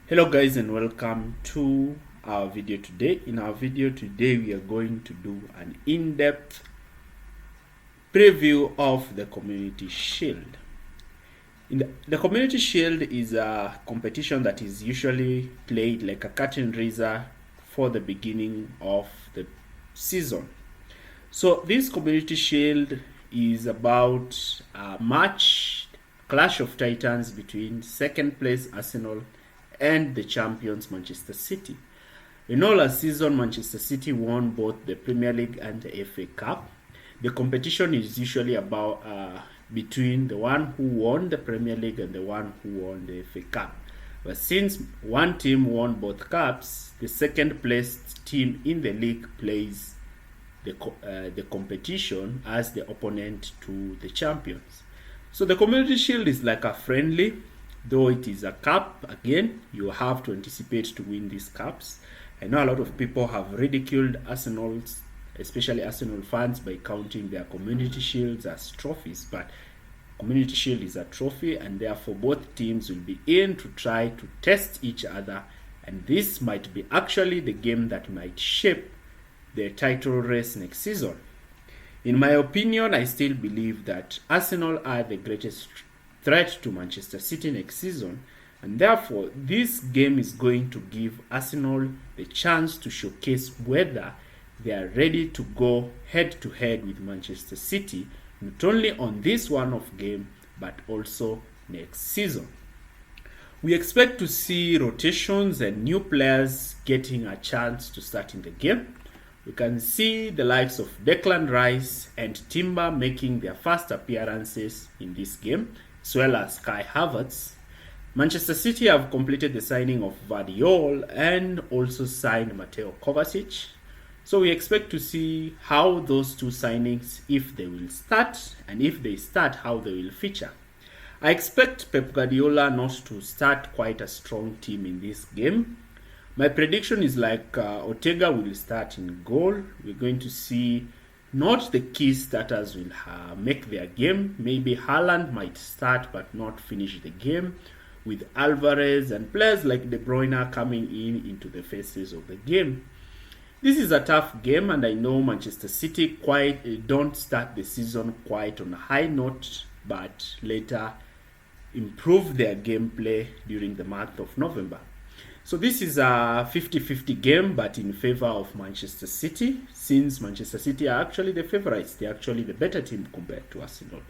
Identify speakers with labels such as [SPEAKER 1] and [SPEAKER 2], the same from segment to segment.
[SPEAKER 1] Hello guys and welcome to our video today. In our video today we are going to do an in-depth preview of the Community Shield. The Community Shield is a competition that is usually played like a curtain raiser for the beginning of the season. So this Community Shield is about a match, clash of titans between second place Arsenal and the champions Manchester City. In all last season, Manchester City won both the Premier League and the FA Cup. The competition is usually about between the one who won the Premier League and the one who won the FA Cup. But since one team won both cups, the second placed team in the league plays the competition as the opponent to the champions. So the Community Shield is like a friendly. Though it is a cup, again, you have to anticipate to win these cups. I know a lot of people have ridiculed Arsenal's, especially Arsenal fans, by counting their Community Shields as trophies. But Community Shield is a trophy, and therefore both teams will be in to try to test each other. And this might be actually the game that might shape the title race next season. In my opinion, I still believe that Arsenal are the greatest threat to Manchester City next season, and therefore this game is going to give Arsenal the chance to showcase whether they are ready to go head to head with Manchester City, not only on this one-off game but also next season. We expect to see rotations and new players getting a chance to start in the game. We can see the likes of Declan Rice and Timber making their first appearances in this game, as well as Kai Havertz. Manchester City have completed the signing of Guardiola and also signed Mateo Kovacic. So we expect to see how those two signings, if they will start, and if they start, how they will feature. I expect Pep Guardiola not to start quite a strong team in this game. My prediction is like Ortega will start in goal. We're going to see not the key starters will make their game. Maybe Haaland might start but not finish the game, with Alvarez and players like De Bruyne coming into the phases of the game. This is a tough game, and I know Manchester City don't start the season quite on a high note, but later improve their gameplay during the month of November. So this is a 50-50 game, but in favor of Manchester City, since Manchester City are actually the favorites. They're actually the better team compared to Arsenal.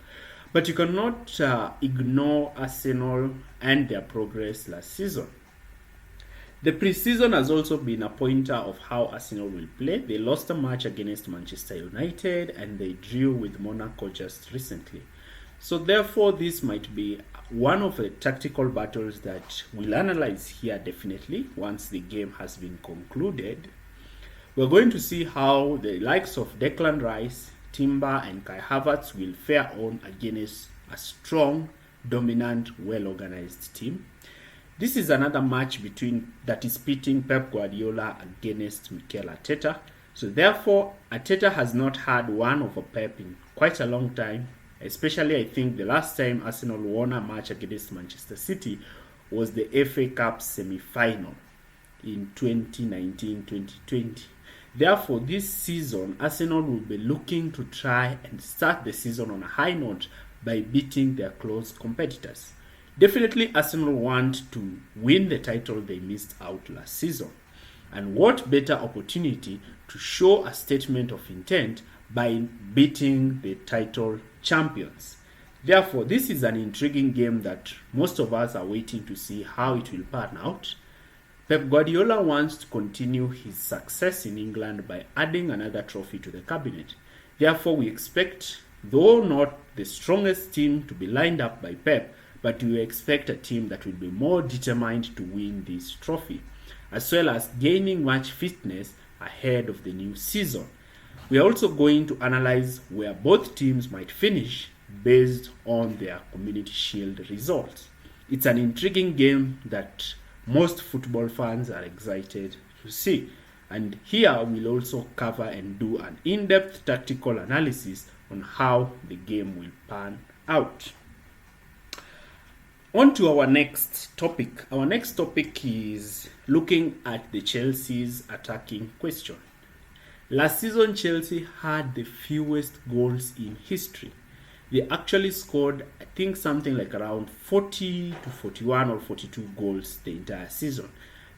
[SPEAKER 1] But you cannot ignore Arsenal and their progress last season. The preseason has also been a pointer of how Arsenal will play. They lost a match against Manchester United and they drew with Monaco just recently. So therefore, this might be one of the tactical battles that we'll analyze here definitely once the game has been concluded. We're going to see how the likes of Declan Rice, Timber and Kai Havertz will fare on against a strong, dominant, well-organized team. This is another match that is pitting Pep Guardiola against Mikel Arteta. So therefore, Arteta has not had one over Pep in quite a long time. Especially, I think the last time Arsenal won a match against Manchester City was the FA Cup semi-final in 2019-2020. Therefore, this season, Arsenal will be looking to try and start the season on a high note by beating their close competitors. Definitely, Arsenal want to win the title they missed out last season. And what better opportunity to show a statement of intent by beating the title champions. Therefore, this is an intriguing game that most of us are waiting to see how it will pan out. Pep Guardiola wants to continue his success in England by adding another trophy to the cabinet. Therefore, we expect, though not the strongest team to be lined up by Pep, but we expect a team that will be more determined to win this trophy, as well as gaining match fitness ahead of the new season. We are also going to analyze where both teams might finish based on their Community Shield results. It's an intriguing game that most football fans are excited to see. And here we'll also cover and do an in-depth tactical analysis on how the game will pan out. On to our next topic. Our next topic is looking at the Chelsea's attacking question. Last season, Chelsea had the fewest goals in history. They actually scored, I think, something like around 40 to 41 or 42 goals the entire season.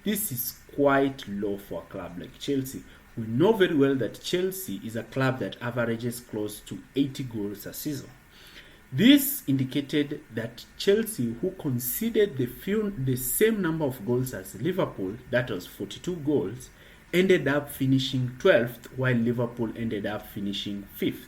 [SPEAKER 1] This is quite low for a club like Chelsea. We know very well that Chelsea is a club that averages close to 80 goals a season. This indicated that Chelsea, who conceded the same number of goals as Liverpool, that was 42 goals, ended up finishing 12th, while Liverpool ended up finishing 5th.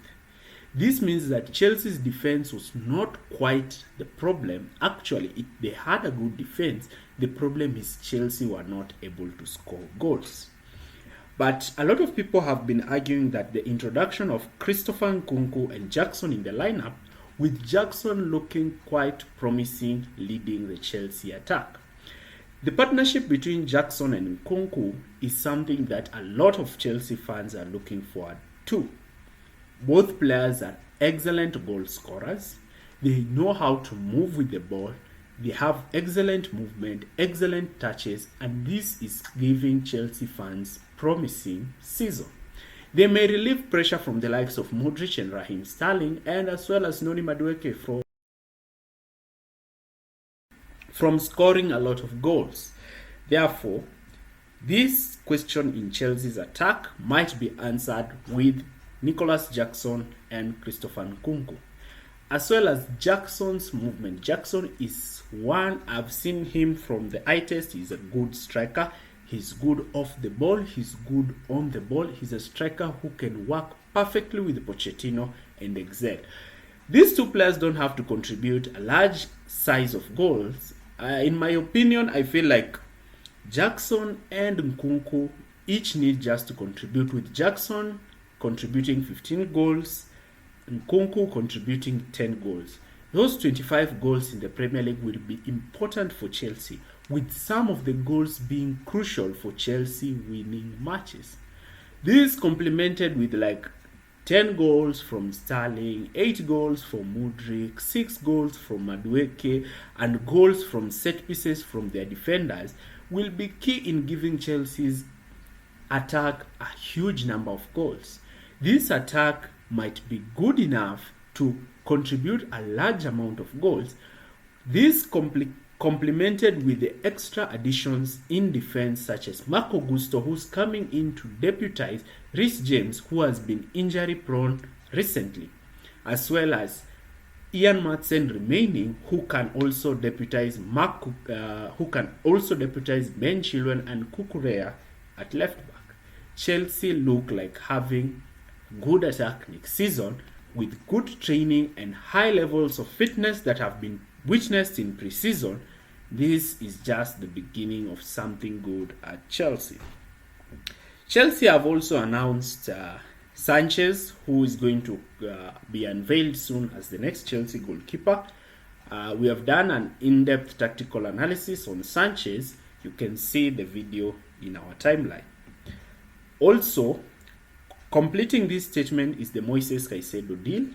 [SPEAKER 1] This means that Chelsea's defense was not quite the problem. Actually, they had a good defense. The problem is Chelsea were not able to score goals. But a lot of people have been arguing that the introduction of Christopher Nkunku and Jackson in the lineup, with Jackson looking quite promising leading the Chelsea attack. The partnership between Jackson and Nkunku is something that a lot of Chelsea fans are looking forward to. Both players are excellent goal scorers. They know how to move with the ball. They have excellent movement, excellent touches, and this is giving Chelsea fans promising season. They may relieve pressure from the likes of Modric and Raheem Sterling, and as well as Noni Madueke from scoring a lot of goals. Therefore, this question in Chelsea's attack might be answered with Nicholas Jackson and Christopher Nkunku. As well as Jackson's movement. Jackson is one, I've seen him from the eye test. He's a good striker. He's good off the ball. He's good on the ball. He's a striker who can work perfectly with Pochettino and excel. These two players don't have to contribute a large size of goals. In my opinion, I feel like Jackson and Nkunku each need just to contribute, with Jackson contributing 15 goals, Nkunku contributing 10 goals. Those 25 goals in the Premier League will be important for Chelsea, with some of the goals being crucial for Chelsea winning matches. This complemented with like 10 goals from Sterling, 8 goals from Modric, 6 goals from Madueke, and goals from set pieces from their defenders will be key in giving Chelsea's attack a huge number of goals. This attack might be good enough to contribute a large amount of goals. This complemented with the extra additions in defense, such as Marco Gusto, who's coming in to deputize Reece James, who has been injury prone recently, as well as Ian Maatsen remaining, who can also deputize Ben Chilwell and Cucurella at left back. Chelsea look like having good attack next season, with good training and high levels of fitness that have been witnessed in pre-season. This is just the beginning of something good at Chelsea. Chelsea have also announced Sanchez, who is going to be unveiled soon as the next Chelsea goalkeeper. We have done an in-depth tactical analysis on Sanchez. You can see the video in our timeline. Also, completing this statement is the Moises Caicedo deal.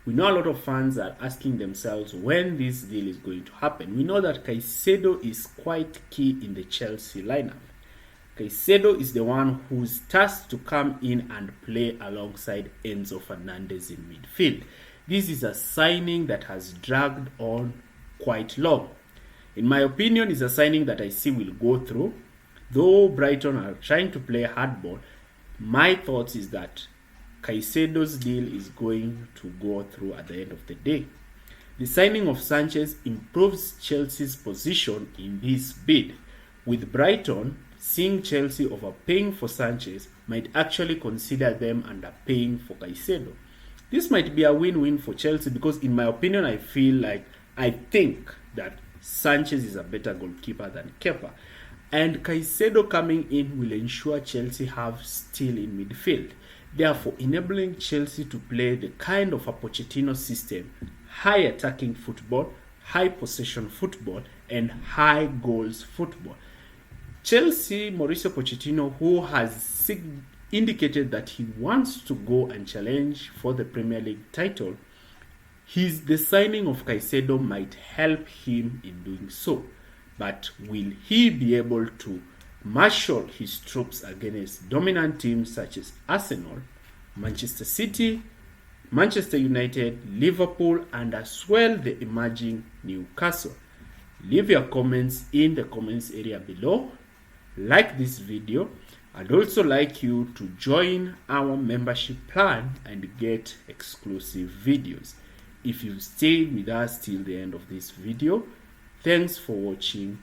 [SPEAKER 1] We know a lot of fans are asking themselves when this deal is going to happen. We know that Caicedo is quite key in the Chelsea lineup. Caicedo is the one who's tasked to come in and play alongside Enzo Fernandez in midfield. This is a signing that has dragged on quite long. In my opinion, it's a signing that I see will go through. Though Brighton are trying to play hardball, my thoughts is that Caicedo's deal is going to go through at the end of the day. The signing of Sanchez improves Chelsea's position in this bid, with Brighton seeing Chelsea overpaying for Sanchez might actually consider them underpaying for Caicedo. This might be a win-win for Chelsea because, in my opinion, I think that Sanchez is a better goalkeeper than Kepa. And Caicedo coming in will ensure Chelsea have steel in midfield, therefore enabling Chelsea to play the kind of a Pochettino system: high attacking football, high possession football, and high goals football. Chelsea, Mauricio Pochettino, who has indicated that he wants to go and challenge for the Premier League title, The signing of Caicedo might help him in doing so, but will he be able to marshal his troops against dominant teams such as Arsenal, Manchester City, Manchester United, Liverpool, and as well the emerging Newcastle? Leave your comments in the comments area below. Like this video, I'd also like you to join our membership plan and get exclusive videos. If you stayed with us till the end of this video, thanks for watching